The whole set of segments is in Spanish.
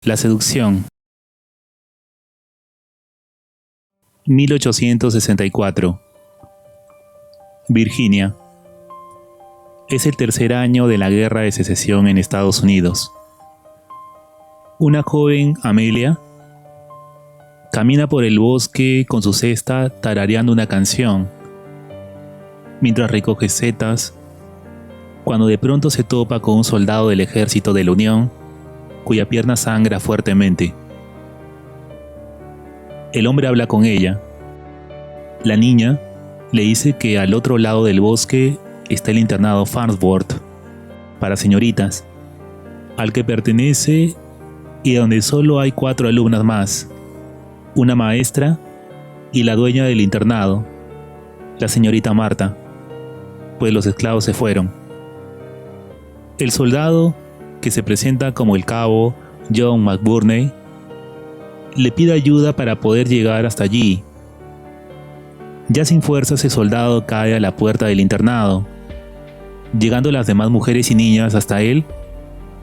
La seducción. 1864. Virginia. Es el tercer año de la Guerra de Secesión en Estados Unidos. Una joven, Amelia, camina por el bosque con su cesta tarareando una canción, mientras recoge setas, cuando de pronto se topa con un soldado del ejército de la Unión, cuya pierna sangra fuertemente. El hombre habla con ella. La niña le dice que al otro lado del bosque está el internado Farnsworth para señoritas, al que pertenece y donde solo hay 4 alumnas más, una maestra y la dueña del internado, la señorita Marta, pues los esclavos se fueron. El soldado, que se presenta como el cabo John McBurney, le pide ayuda para poder llegar hasta allí. Ya sin fuerzas, el soldado cae a la puerta del internado, llegando las demás mujeres y niñas hasta él,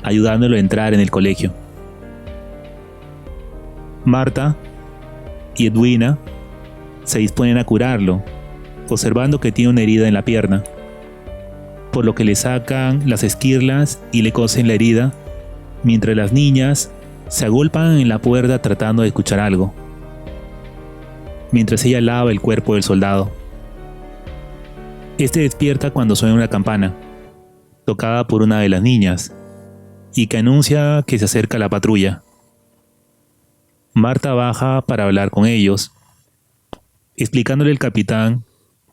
ayudándolo a entrar en el colegio. Marta y Edwina se disponen a curarlo, observando que tiene una herida en la pierna, por lo que le sacan las esquirlas y le cosen la herida, mientras las niñas se agolpan en la puerta tratando de escuchar algo, mientras ella lava el cuerpo del soldado. Este despierta cuando suena una campana, tocada por una de las niñas, y que anuncia que se acerca la patrulla. Marta baja para hablar con ellos, explicándole al capitán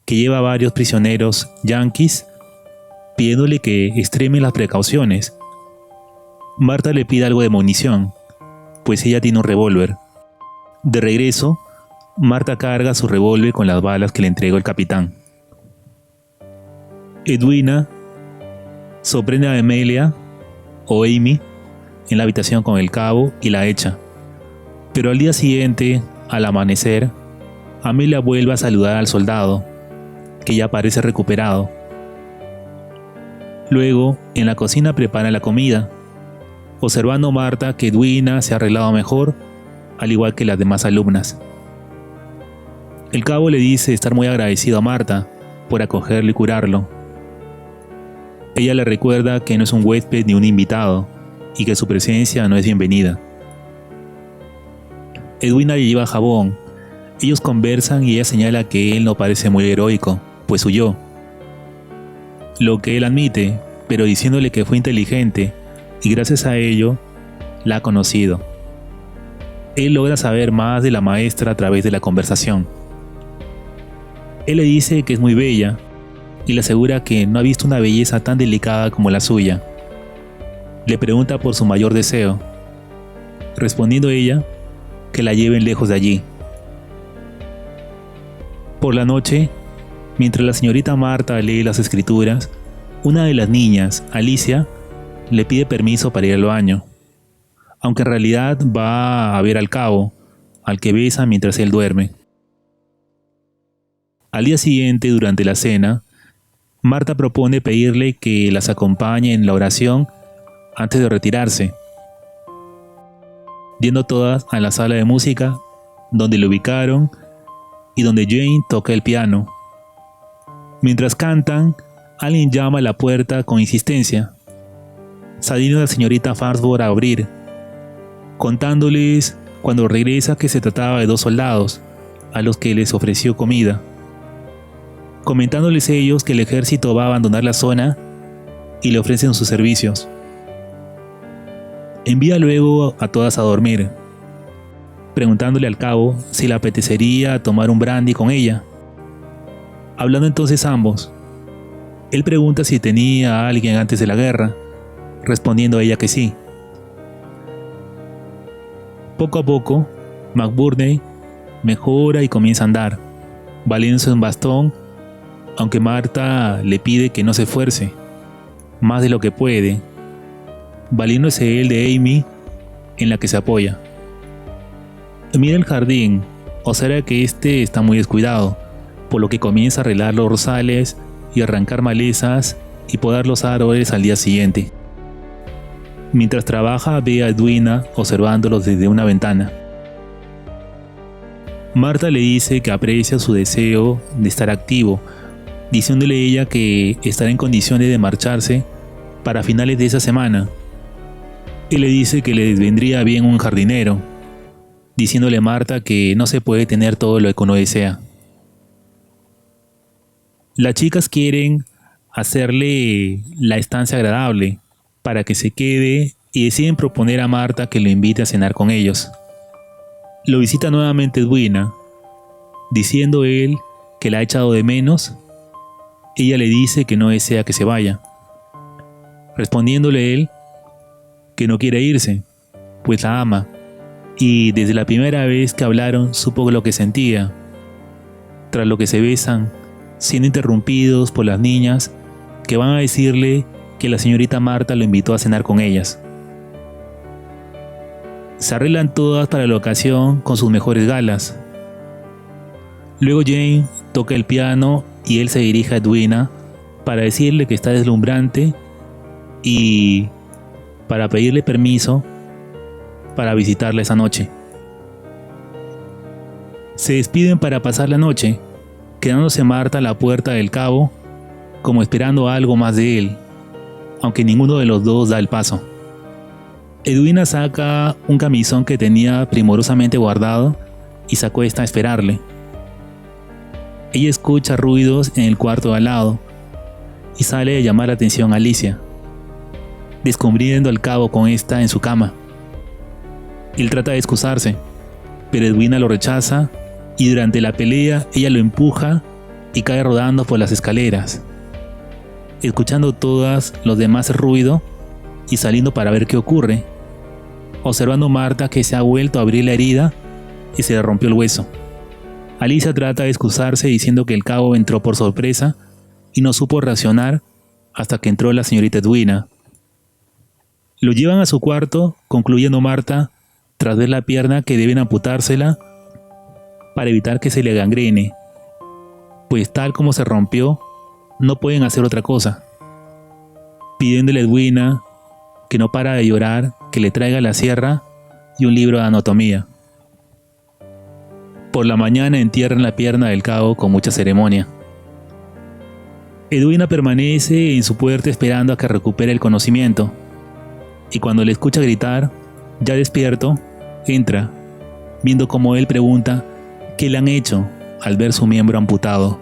que lleva varios prisioneros yanquis, pidiéndole que extreme las precauciones. Marta le pide algo de munición, pues ella tiene un revólver. De regreso, Marta carga su revólver con las balas que le entregó el capitán. Edwina sorprende a Amelia, o Amy, en la habitación con el cabo y la echa. Pero al día siguiente, al amanecer, Amelia vuelve a saludar al soldado, que ya parece recuperado. Luego, en la cocina prepara la comida, observando Marta que Edwina se ha arreglado mejor, al igual que las demás alumnas. El cabo le dice estar muy agradecido a Marta por acogerlo y curarlo. Ella le recuerda que no es un huésped ni un invitado, y que su presencia no es bienvenida. Edwina le lleva jabón. Ellos conversan y ella señala que él no parece muy heroico, pues huyó. Lo que él admite, pero diciéndole que fue inteligente y gracias a ello la ha conocido. Él logra saber más de la maestra a través de la conversación. Él le dice que es muy bella y le asegura que no ha visto una belleza tan delicada como la suya. Le pregunta por su mayor deseo, respondiendo ella que la lleven lejos de allí. Por la noche, mientras la señorita Marta lee las escrituras, una de las niñas, Alicia, le pide permiso para ir al baño, aunque en realidad va a ver al cabo, al que besa mientras él duerme. Al día siguiente, durante la cena, Marta propone pedirle que las acompañe en la oración antes de retirarse, yendo todas a la sala de música, donde lo ubicaron y donde Jane toca el piano. Mientras cantan, alguien llama a la puerta con insistencia, saliendo la señorita Farnsworth a abrir, contándoles cuando regresa que se trataba de 2 soldados, a los que les ofreció comida, comentándoles ellos que el ejército va a abandonar la zona y le ofrecen sus servicios. Envía luego a todas a dormir, preguntándole al cabo si le apetecería tomar un brandy con ella. Hablando entonces ambos, él pregunta si tenía a alguien antes de la guerra, respondiendo a ella que sí. Poco a poco, McBurney mejora y comienza a andar, valiéndose un bastón, aunque Marta le pide que no se esfuerce, más de lo que puede, valiéndose él de Amy, en la que se apoya. Mira el jardín, observa que este está muy descuidado, por lo que comienza a arreglar los rosales y arrancar malezas y podar los árboles al día siguiente. Mientras trabaja, ve a Edwina observándolos desde una ventana. Marta le dice que aprecia su deseo de estar activo, diciéndole ella que estará en condiciones de marcharse para finales de esa semana. Él le dice que les vendría bien un jardinero, diciéndole a Marta que no se puede tener todo lo que uno desea. Las chicas quieren hacerle la estancia agradable para que se quede y deciden proponer a Marta que lo invite a cenar con ellos. Lo visita nuevamente Edwina, diciendo él que la ha echado de menos. Ella le dice que no desea que se vaya, respondiéndole él que no quiere irse, pues la ama, y desde la primera vez que hablaron supo lo que sentía. Tras lo que se besan, siendo interrumpidos por las niñas que van a decirle que la señorita Marta lo invitó a cenar con ellas. Se arreglan todas para la ocasión con sus mejores galas. Luego Jane toca el piano y él se dirige a Edwina para decirle que está deslumbrante y para pedirle permiso para visitarla esa noche. Se despiden para pasar la noche, quedándose Marta a la puerta del cabo como esperando algo más de él, aunque ninguno de los dos da el paso. Edwina saca un camisón que tenía primorosamente guardado y se acuesta a esperarle. Ella escucha ruidos en el cuarto de al lado y sale a llamar la atención a Alicia, descubriendo al cabo con esta en su cama. Él trata de excusarse, pero Edwina lo rechaza y durante la pelea ella lo empuja y cae rodando por las escaleras. Escuchando todas los demás ruido y saliendo para ver qué ocurre, observando Marta que se ha vuelto a abrir la herida y se le rompió el hueso. Alicia trata de excusarse diciendo que el cabo entró por sorpresa y no supo reaccionar hasta que entró la señorita Edwina. Lo llevan a su cuarto, concluyendo Marta, tras ver la pierna, que deben amputársela para evitar que se le gangrene, pues tal como se rompió, no pueden hacer otra cosa. Pidiéndole a Edwina, que no para de llorar, que le traiga la sierra y un libro de anatomía. Por la mañana entierran la pierna del cabo con mucha ceremonia. Edwina permanece en su puerta esperando a que recupere el conocimiento, y cuando le escucha gritar, ya despierto, entra, viendo cómo él pregunta qué le han hecho al ver su miembro amputado.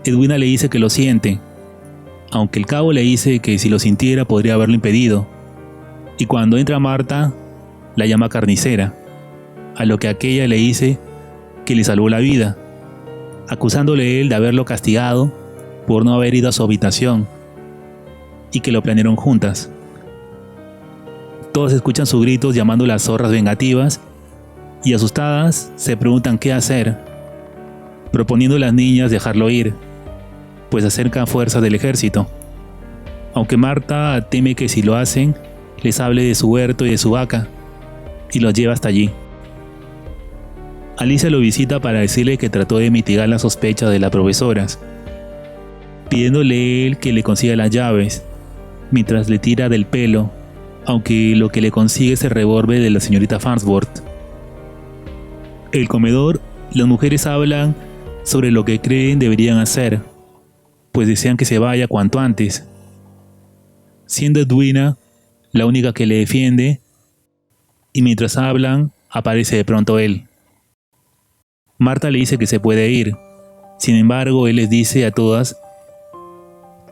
Edwina le dice que lo siente, aunque el cabo le dice que si lo sintiera podría haberlo impedido, y cuando entra Marta, la llama carnicera, a lo que aquella le dice que le salvó la vida, acusándole él de haberlo castigado por no haber ido a su habitación y que lo planearon juntas. Todos escuchan sus gritos llamando las zorras vengativas y asustadas se preguntan qué hacer, proponiendo a las niñas dejarlo ir, pues acercan fuerzas del ejército, aunque Marta teme que si lo hacen les hable de su huerto y de su vaca y los lleva hasta allí. Alicia lo visita para decirle que trató de mitigar las sospechas de las profesoras, pidiéndole él que le consiga las llaves, mientras le tira del pelo, aunque lo que le consigue es el revólver de la señorita Farnsworth. En el comedor, las mujeres hablan sobre lo que creen deberían hacer, pues desean que se vaya cuanto antes, siendo Edwina la única que le defiende, y mientras hablan, aparece de pronto él. Marta le dice que se puede ir, sin embargo él les dice a todas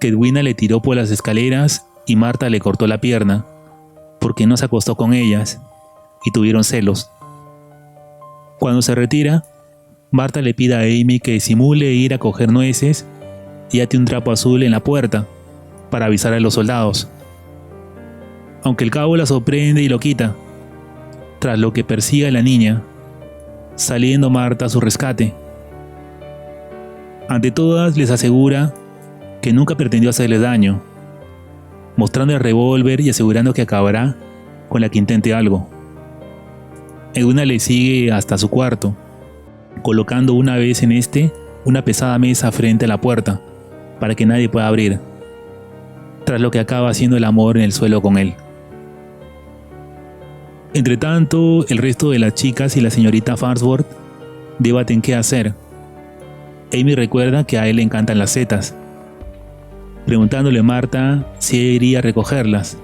que Edwina le tiró por las escaleras y Marta le cortó la pierna, porque no se acostó con ellas, y tuvieron celos. Cuando se retira, Marta le pide a Amy que simule ir a coger nueces y ate un trapo azul en la puerta para avisar a los soldados, aunque el cabo la sorprende y lo quita, tras lo que persigue a la niña, saliendo Marta a su rescate. Ante todas les asegura que nunca pretendió hacerle daño, mostrando el revólver y asegurando que acabará con la que intente algo. Edwina le sigue hasta su cuarto, colocando una vez en una pesada mesa frente a la puerta, para que nadie pueda abrir, tras lo que acaba haciendo el amor en el suelo con él. Entretanto, el resto de las chicas y la señorita Farnsworth debaten qué hacer. Amy recuerda que a él le encantan las setas, preguntándole a Marta si ella iría a recogerlas.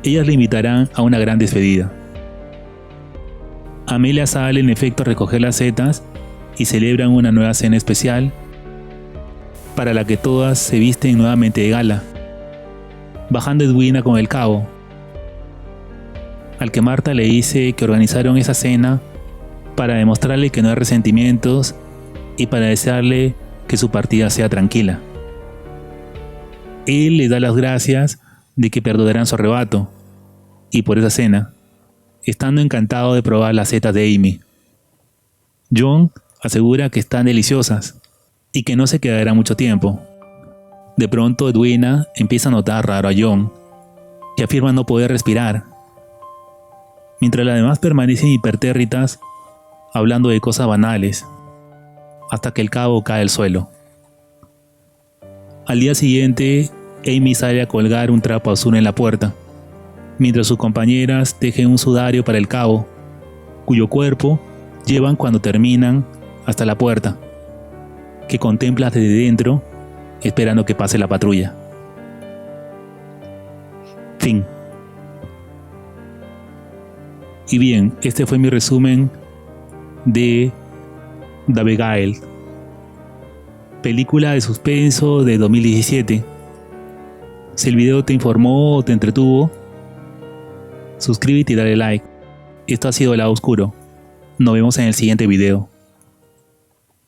Ellas le invitarán a una gran despedida. Amelia sale en efecto a recoger las setas y celebran una nueva cena especial para la que todas se visten nuevamente de gala, bajando Edwina con el cabo, al que Marta le dice que organizaron esa cena para demostrarle que no hay resentimientos y para desearle que su partida sea tranquila. Él le da las gracias de que perdonarán su arrebato y por esa cena, estando encantado de probar las setas de Amy. John asegura que están deliciosas y que no se quedará mucho tiempo. De pronto Edwina empieza a notar raro a John, que afirma no poder respirar, mientras las demás permanecen hipertérritas hablando de cosas banales, hasta que el cabo cae al suelo. Al día siguiente, Amy sale a colgar un trapo azul en la puerta, mientras sus compañeras tejen un sudario para el cabo, cuyo cuerpo llevan cuando terminan hasta la puerta, que contempla desde dentro, esperando que pase la patrulla. Fin. Y bien, este fue mi resumen de The Beguiled, película de suspenso de 2017. Si el video te informó o te entretuvo, suscríbete y dale like. Esto ha sido El Lado Oscuro. Nos vemos en el siguiente video.